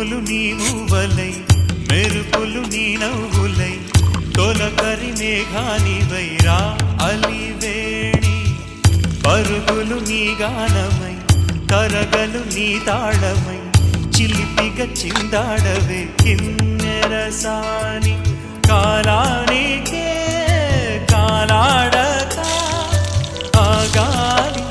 పువ్వులు నీ మూవలై మెరుపులు నీ నవ్వులై తొలకరి మేఘానివై రా అలివేణి పరుగులు నీ గానమై కరగలు నీ తాళమై చిలిపిగా చిందాడవే కిన్నెరసాని కాలానికే కాలాడక ఆగాలి